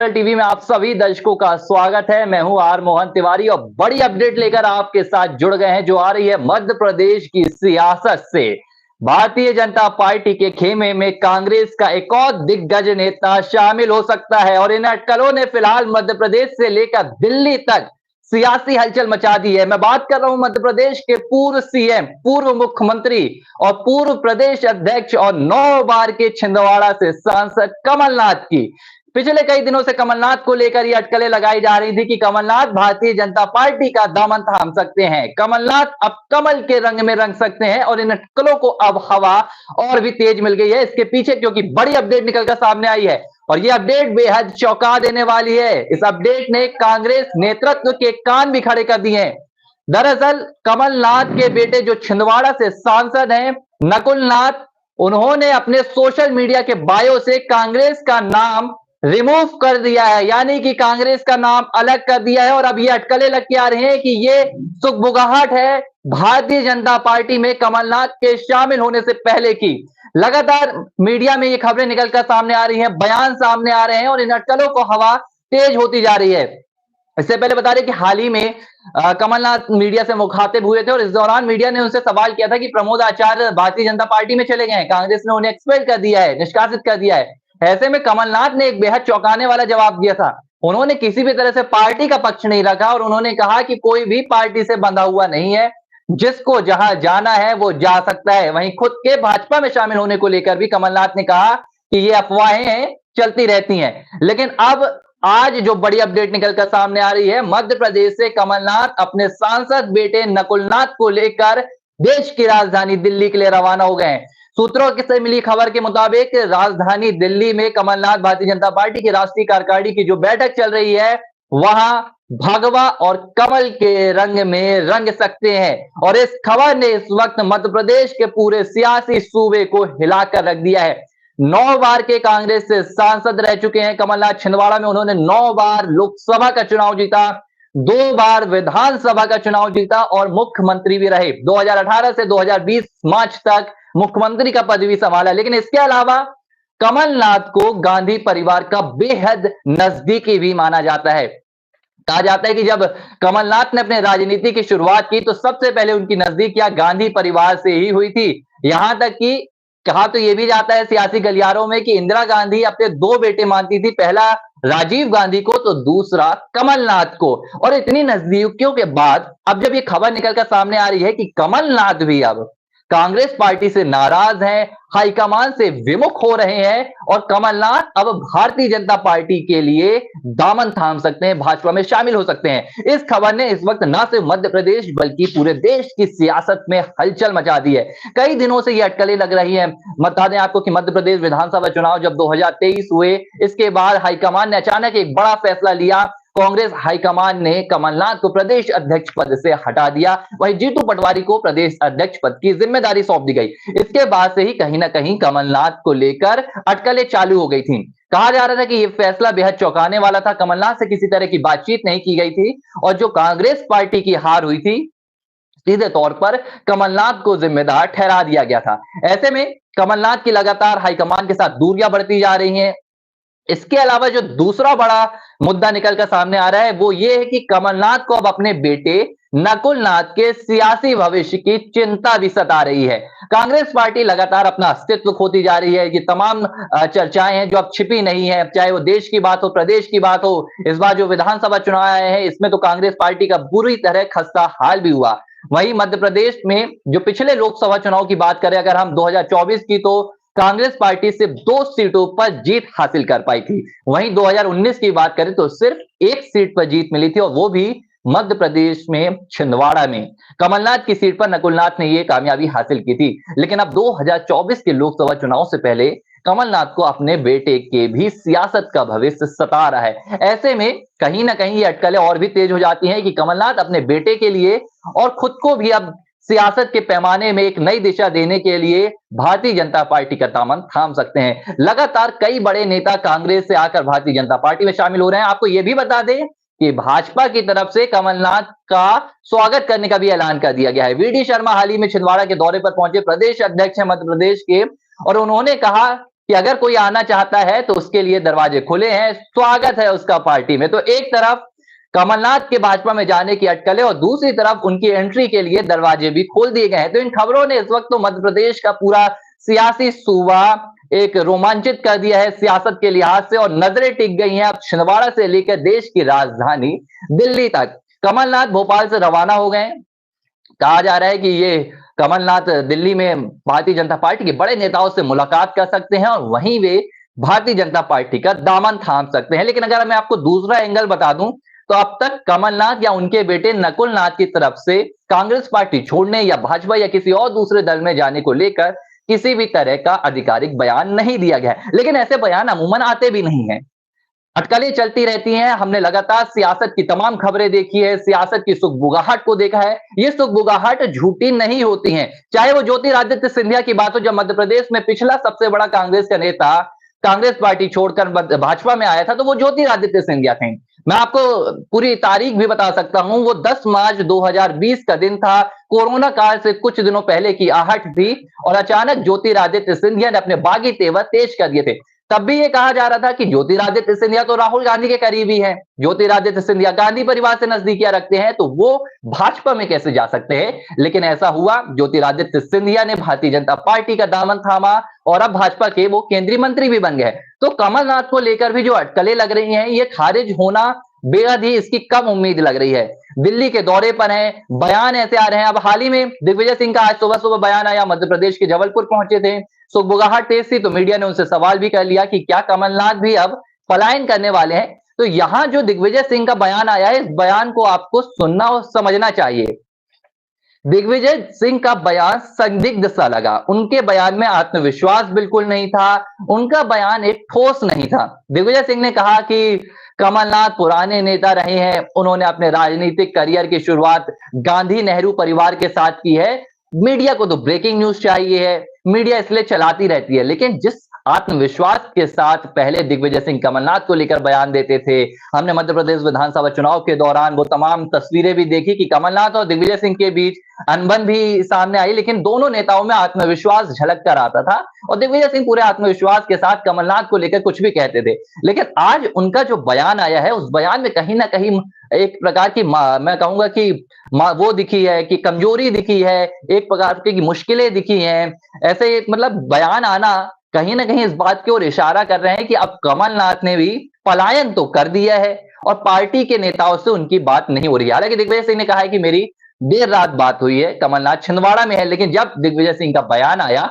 TV में आप सभी दर्शकों का स्वागत है। मैं हूं आर मोहन तिवारी और बड़ी अपडेट लेकर आपके साथ जुड़ गए हैं जो आ रही है मध्य प्रदेश की सियासत से। भारतीय जनता पार्टी के खेमे में कांग्रेस का एक और दिग्गज नेता शामिल हो सकता है और इन अटकलों ने फिलहाल मध्य प्रदेश से लेकर दिल्ली तक सियासी हलचल मचा दी है। मैं बात कर रहा हूं मध्य प्रदेश के पूर्व सीएम, पूर्व मुख्यमंत्री और पूर्व प्रदेश अध्यक्ष और 9 बार के छिंदवाड़ा से सांसद कमलनाथ की। पिछले कई दिनों से कमलनाथ को लेकर ये अटकलें लगाई जा रही थी कि कमलनाथ भारतीय जनता पार्टी का दामन थाम सकते हैं, कमलनाथ अब कमल के रंग में रंग सकते हैं और इन अटकलों को अब हवा और भी तेज मिल गई है। इसके पीछे क्योंकि बड़ी अपडेट निकलकर सामने आई है और ये अपडेट बेहद चौंका देने वाली है। इस अपडेट ने कांग्रेस नेतृत्व के कान भी खड़े कर दिए हैं। दरअसल कमलनाथ के बेटे जो छिंदवाड़ा से सांसद हैं, नकुल नाथ, उन्होंने अपने सोशल मीडिया के बायो से कांग्रेस का नाम रिमूव कर दिया है, यानी कि कांग्रेस का नाम अलग कर दिया है और अब ये अटकलें लग के आ रही हैं कि ये सुगबुगाहट है भारतीय जनता पार्टी में कमलनाथ के शामिल होने से पहले की। लगातार मीडिया में ये खबरें निकलकर सामने आ रही हैं, बयान सामने आ रहे हैं और इन अटकलों को हवा तेज होती जा रही है। इससे पहले बता दें कि हाल ही में कमलनाथ मीडिया से मुखातिब हुए थे और इस दौरान मीडिया ने उनसे सवाल किया था कि प्रमोद आचार्य भारतीय जनता पार्टी में चले गए हैं, कांग्रेस ने उन्हें एक्सपेल कर दिया है, निष्कासित कर दिया है। ऐसे में कमलनाथ ने एक बेहद चौंकाने वाला जवाब दिया था। उन्होंने किसी भी तरह से पार्टी का पक्ष नहीं रखा और उन्होंने कहा कि कोई भी पार्टी से बंधा हुआ नहीं है, जिसको जहां जाना है वो जा सकता है। वहीं खुद के भाजपा में शामिल होने को लेकर भी कमलनाथ ने कहा कि ये अफवाहें हैं, चलती रहती हैं। लेकिन अब आज जो बड़ी अपडेट निकलकर सामने आ रही है, मध्य प्रदेश से कमलनाथ अपने सांसद बेटे नकुलनाथ को लेकर देश की राजधानी दिल्ली के लिए रवाना हो गए हैं। सूत्रों से मिली खबर के मुताबिक राजधानी दिल्ली में कमलनाथ भारतीय जनता पार्टी की राष्ट्रीय कार्यकारिणी की जो बैठक चल रही है, वहां भगवा और कमल के रंग में रंग सकते हैं और इस खबर ने इस वक्त मध्य प्रदेश के पूरे सियासी सूबे को हिलाकर रख दिया है। 9 बार के कांग्रेस से सांसद रह चुके हैं कमलनाथ। छिंदवाड़ा में उन्होंने 9 बार लोकसभा का चुनाव जीता, 2 बार विधानसभा का चुनाव जीता और मुख्यमंत्री भी रहे। 2018 से 2020 मार्च तक मुख्यमंत्री का पद भी संभाला। लेकिन इसके अलावा कमलनाथ को गांधी परिवार का बेहद नजदीकी भी माना जाता है। कहा जाता है कि जब कमलनाथ ने अपने राजनीति की शुरुआत की तो सबसे पहले उनकी नजदीकियां गांधी परिवार से ही हुई थी। यहां तक कि कहा तो यह भी जाता है सियासी गलियारों में कि इंदिरा गांधी अपने 2 बेटे मानती थी, पहला राजीव गांधी को तो दूसरा कमलनाथ को। और इतनी नजदीकियों के बाद अब जब ये खबर निकलकर सामने आ रही है कि कमलनाथ भी अब कांग्रेस पार्टी से नाराज हैं, हाईकमान से विमुख हो रहे हैं और कमलनाथ अब भारतीय जनता पार्टी के लिए दामन थाम सकते हैं, भाजपा में शामिल हो सकते हैं। इस खबर ने इस वक्त न सिर्फ मध्य प्रदेश बल्कि पूरे देश की सियासत में हलचल मचा दी है। कई दिनों से ये अटकलें लग रही हैं। बता दें आपको कि मध्य प्रदेश विधानसभा चुनाव जब 2023 हुए, इसके बाद हाईकमान ने अचानक एक बड़ा फैसला लिया। कांग्रेस हाईकमान ने कमलनाथ को प्रदेश अध्यक्ष पद से हटा दिया, वहीं जीतू पटवारी को प्रदेश अध्यक्ष पद की जिम्मेदारी सौंप दी गई। इसके बाद से ही कहीं ना कहीं कमलनाथ को लेकर अटकलें चालू हो गई थी। कहा जा रहा था कि यह फैसला बेहद चौंकाने वाला था, कमलनाथ से किसी तरह की बातचीत नहीं की गई थी और जो कांग्रेस पार्टी की हार हुई थी सीधे तौर पर कमलनाथ को जिम्मेदार ठहरा दिया गया था। ऐसे में कमलनाथ की लगातार हाईकमान के साथ दूरियां बढ़ती जा रही हैं। इसके अलावा जो दूसरा बड़ा मुद्दा निकलकर सामने आ रहा है वो ये है कि कमलनाथ को अब अपने बेटे नकुल नाथ के सियासी भविष्य की चिंता भी सता रही है। कांग्रेस पार्टी लगातार अपना अस्तित्व खोती जा रही है। ये तमाम चर्चाएं हैं जो अब छिपी नहीं है, चाहे वो देश की बात हो, प्रदेश की बात हो। इस बार जो विधानसभा चुनाव आए हैं इसमें तो कांग्रेस पार्टी का बुरी तरह खस्ता हाल भी हुआ। वहीं मध्य प्रदेश में जो पिछले लोकसभा चुनाव की बात करें अगर हम 2024 की, तो कांग्रेस पार्टी सिर्फ 2 सीटों पर जीत हासिल कर पाई थी। वहीं 2019 की बात करें तो सिर्फ 1 सीट पर जीत मिली थी और वो भी मध्य प्रदेश में छिंदवाड़ा में। कमलनाथ की सीट पर नकुलनाथ ने यह कामयाबी हासिल की थी। लेकिन अब 2024 के लोकसभा चुनाव से पहले कमलनाथ को अपने बेटे के भी सियासत का भविष्य सता रहा है। ऐसे में कहीं ना कहीं ये अटकलें और भी तेज हो जाती हैं कि कमलनाथ अपने बेटे के लिए और खुद को भी अब सियासत के पैमाने में एक नई दिशा देने के लिए भारतीय जनता पार्टी का दामन थाम सकते हैं। लगातार कई बड़े नेता कांग्रेस से आकर भारतीय जनता पार्टी में शामिल हो रहे हैं। आपको यह भी बता दें कि भाजपा की तरफ से कमलनाथ का स्वागत करने का भी ऐलान कर दिया गया है। वी डी शर्मा हाल ही में छिंदवाड़ा के दौरे पर पहुंचे, प्रदेश अध्यक्ष हैं मध्य प्रदेश के, और उन्होंने कहा कि अगर कोई आना चाहता है तो उसके लिए दरवाजे खुले हैं, स्वागत है उसका पार्टी में। तो एक तरफ कमलनाथ के भाजपा में जाने की अटकलें और दूसरी तरफ उनकी एंट्री के लिए दरवाजे भी खोल दिए गए हैं। तो इन खबरों ने इस वक्त तो मध्य प्रदेश का पूरा सियासी सूबा एक रोमांचित कर दिया है सियासत के लिहाज से, और नजरें टिक गई हैं अब छिंदवाड़ा से लेकर देश की राजधानी दिल्ली तक। कमलनाथ भोपाल से रवाना हो गए। कहा जा रहा है कि ये कमलनाथ दिल्ली में भारतीय जनता पार्टी के बड़े नेताओं से मुलाकात कर सकते हैं और वहीं वे भारतीय जनता पार्टी का दामन थाम सकते हैं। लेकिन अगर मैं आपको दूसरा एंगल बता दूं तो अब तक कमलनाथ या उनके बेटे नकुल नाथ की तरफ से कांग्रेस पार्टी छोड़ने या भाजपा या किसी और दूसरे दल में जाने को लेकर किसी भी तरह का आधिकारिक बयान नहीं दिया गया है। लेकिन ऐसे बयान अमूमन आते भी नहीं हैं, अटकलें चलती रहती हैं। हमने लगातार सियासत की तमाम खबरें देखी है, सियासत की सुगबुगाहट को देखा है। ये सुगबुगाहट झूठी नहीं होती हैं। चाहे वो ज्योतिरादित्य सिंधिया की बात हो, जब मध्य प्रदेश में पिछला सबसे बड़ा कांग्रेस का नेता कांग्रेस पार्टी छोड़कर भाजपा में आया था तो वो ज्योतिरादित्य सिंधिया थे। मैं आपको पूरी तारीख भी बता सकता हूं, वो 10 मार्च 2020 का दिन था। कोरोना काल से कुछ दिनों पहले की आहट थी और अचानक ज्योतिरादित्य सिंधिया ने अपने बागी तेवर तेज कर दिए थे। तब भी ये कहा जा रहा था कि ज्योतिरादित्य सिंधिया तो राहुल गांधी के करीबी हैं, ज्योतिरादित्य सिंधिया गांधी परिवार से नजदीकियां रखते हैं, तो वो भाजपा में कैसे जा सकते हैं। लेकिन ऐसा हुआ, ज्योतिरादित्य सिंधिया ने भारतीय जनता पार्टी का दामन थामा और अब भाजपा के वो केंद्रीय मंत्री भी बन गए। तो कमलनाथ को लेकर भी जो अटकलें लग रही हैं, ये खारिज होना बेहद ही इसकी कम उम्मीद लग रही है। दिल्ली के दौरे पर हैं, बयान ऐसे आ रहे हैं। अब हाल ही में दिग्विजय सिंह का आज सुबह सुबह बयान आया, मध्य प्रदेश के जबलपुर पहुंचे थे। सुगबुगाहट तेज थी तो मीडिया ने उनसे सवाल भी कर लिया कि क्या कमलनाथ भी अब पलायन करने वाले हैं। तो यहां जो दिग्विजय सिंह का बयान आया है, इस बयान को आपको सुनना और समझना चाहिए। दिग्विजय सिंह का बयान संदिग्ध सा लगा। उनके बयान में आत्मविश्वास बिल्कुल नहीं था, उनका बयान एक ठोस नहीं था। दिग्विजय सिंह ने कहा कि कमलनाथ पुराने नेता रहे हैं, उन्होंने अपने राजनीतिक करियर की शुरुआत गांधी नेहरू परिवार के साथ की है। मीडिया को तो ब्रेकिंग न्यूज चाहिए है, मीडिया इसलिए चलाती रहती है। लेकिन जिस आत्मविश्वास के साथ पहले दिग्विजय सिंह कमलनाथ को लेकर बयान देते थे, हमने मध्य प्रदेश विधानसभा चुनाव के दौरान वो तमाम तस्वीरें भी देखी कि कमलनाथ और दिग्विजय सिंह के बीच अनबन भी सामने आई, लेकिन दोनों नेताओं में आत्मविश्वास झलक कर आता था और दिग्विजय सिंह पूरे आत्मविश्वास के साथ कमलनाथ को लेकर कुछ भी कहते थे। लेकिन आज उनका जो बयान आया है, उस बयान में कहीं ना कहीं एक प्रकार की मैं कहूंगा कि वो दिखी है कि कमजोरी दिखी है, एक प्रकार की मुश्किलें दिखी हैं। ऐसे एक मतलब बयान आना कहीं ना कहीं इस बात की ओर इशारा कर रहे हैं कि अब कमलनाथ ने भी पलायन तो कर दिया है और पार्टी के नेताओं से उनकी बात नहीं हो रही है। हालांकि दिग्विजय सिंह ने कहा है कि मेरी देर रात बात हुई है, कमलनाथ छिंदवाड़ा में है, लेकिन जब दिग्विजय सिंह का बयान आया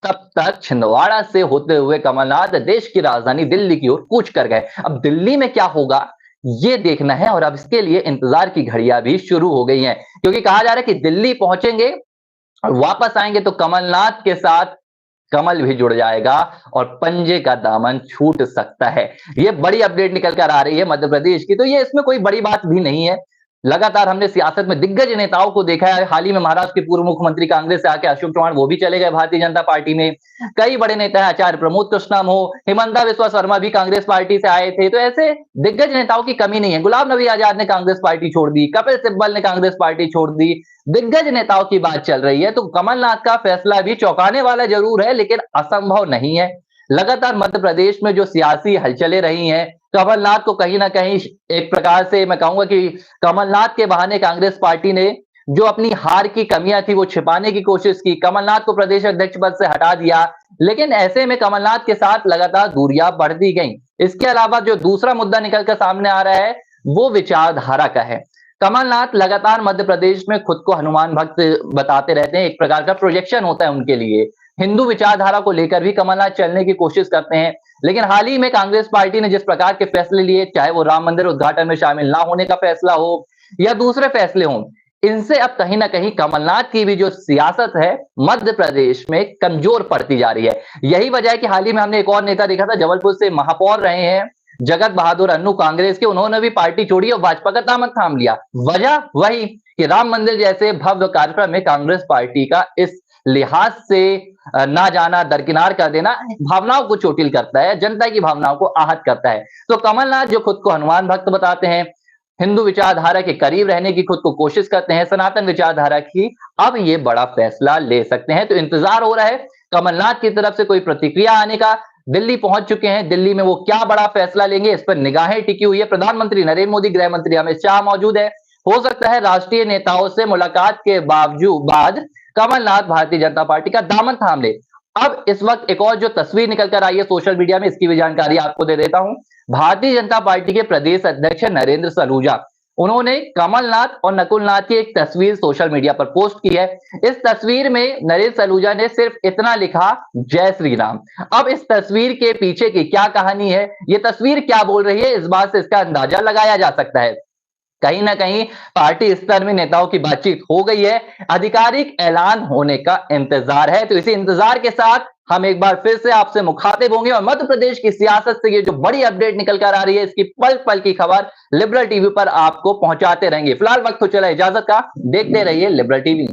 तब तक छिंदवाड़ा से होते हुए कमलनाथ देश की राजधानी दिल्ली की ओर कूच कर गए। अब दिल्ली में क्या होगा ये देखना है और अब इसके लिए इंतजार की घड़ियां भी शुरू हो गई हैं, क्योंकि कहा जा रहा है कि दिल्ली पहुंचेंगे और वापस आएंगे तो कमलनाथ के साथ कमल भी जुड़ जाएगा और पंजे का दामन छूट सकता है। ये बड़ी अपडेट निकल कर आ रही है मध्य प्रदेश की। तो ये इसमें कोई बड़ी बात भी नहीं है। लगातार हमने सियासत में दिग्गज नेताओं को देखा है। हाल ही में महाराष्ट्र के पूर्व मुख्यमंत्री कांग्रेस से आके अशोक चौहान, वो भी चले गए भारतीय जनता पार्टी में। कई बड़े नेता हैं, आचार्य प्रमोद कृष्णम हो, हिमंता बिस्वा शर्मा भी कांग्रेस पार्टी से आए थे। तो ऐसे दिग्गज नेताओं की कमी नहीं है। गुलाम नबी आजाद ने कांग्रेस पार्टी छोड़ दी, कपिल सिब्बल ने कांग्रेस पार्टी छोड़ दी। दिग्गज नेताओं की बात चल रही है। तो कमलनाथ का फैसला भी चौंकाने वाला जरूर है, लेकिन असंभव नहीं है। लगातार मध्य प्रदेश में जो सियासी हलचलें रही हैं, कमलनाथ को कहीं ना कहीं एक प्रकार से मैं कहूंगा कि कमलनाथ के बहाने कांग्रेस पार्टी ने जो अपनी हार की कमियां थी वो छिपाने की कोशिश की, कमलनाथ को प्रदेश अध्यक्ष पद से हटा दिया। लेकिन ऐसे में कमलनाथ के साथ लगातार दूरियां बढ़ती गई। इसके अलावा जो दूसरा मुद्दा निकलकर सामने आ रहा है वो विचारधारा का है। कमलनाथ लगातार मध्य प्रदेश में खुद को हनुमान भक्त बताते रहते हैं, एक प्रकार का प्रोजेक्शन होता है उनके लिए। हिंदू विचारधारा को लेकर भी कमलनाथ चलने की कोशिश करते हैं। लेकिन हाल ही में कांग्रेस पार्टी ने जिस प्रकार के फैसले लिए, चाहे वो राम मंदिर उद्घाटन में शामिल ना होने का फैसला हो या दूसरे फैसले हों, इनसे अब कहीं ना कहीं कमलनाथ की भी जो सियासत है मध्य प्रदेश में कमजोर पड़ती जा रही है। यही वजह है कि हाल ही में हमने एक और नेता देखा था, जबलपुर से महापौर रहे हैं जगत बहादुर अन्नू कांग्रेस के, उन्होंने भी पार्टी छोड़ी और भाजपा का दामन थाम लिया। वजह वही कि राम मंदिर जैसे भव्य कार्यक्रम में कांग्रेस पार्टी का इस लिहाज से ना जाना, दरकिनार कर देना भावनाओं को चोटिल करता है, जनता की भावनाओं को आहत करता है। तो कमलनाथ जो खुद को हनुमान भक्त बताते हैं, हिंदू विचारधारा के करीब रहने की खुद को कोशिश करते हैं, सनातन विचारधारा की, अब ये बड़ा फैसला ले सकते हैं। तो इंतजार हो रहा है कमलनाथ की तरफ से कोई प्रतिक्रिया आने का। दिल्ली पहुंच चुके हैं। दिल्ली में वो क्या बड़ा फैसला लेंगे, इस पर निगाहें टिकी हुई है। प्रधानमंत्री नरेंद्र मोदी, गृह मंत्री अमित शाह मौजूद है। हो सकता है राष्ट्रीय नेताओं से मुलाकात के बाद कमलनाथ भारतीय जनता पार्टी का दामन थाम ले। अब इस वक्त एक और जो तस्वीर निकल कर आई है सोशल मीडिया में, इसकी भी जानकारी आपको दे देता हूं। भारतीय जनता पार्टी के प्रदेश अध्यक्ष नरेंद्र सलूजा, उन्होंने कमलनाथ और नकुलनाथ की एक तस्वीर सोशल मीडिया पर पोस्ट की है। इस तस्वीर में नरेंद्र सलूजा ने सिर्फ इतना लिखा, जय श्री राम। अब इस तस्वीर के पीछे की क्या कहानी है, ये तस्वीर क्या बोल रही है, इस बात से इसका अंदाजा लगाया जा सकता है। कहीं ना कहीं पार्टी स्तर में नेताओं की बातचीत हो गई है, आधिकारिक ऐलान होने का इंतजार है। तो इसी इंतजार के साथ हम एक बार फिर से आपसे मुखातिब होंगे और मध्य प्रदेश की सियासत से ये जो बड़ी अपडेट निकल कर आ रही है, इसकी पल पल की खबर लिबरल टीवी पर आपको पहुंचाते रहेंगे। फिलहाल वक्त तो चला इजाजत का, देखते रहिए लिबरल टीवी।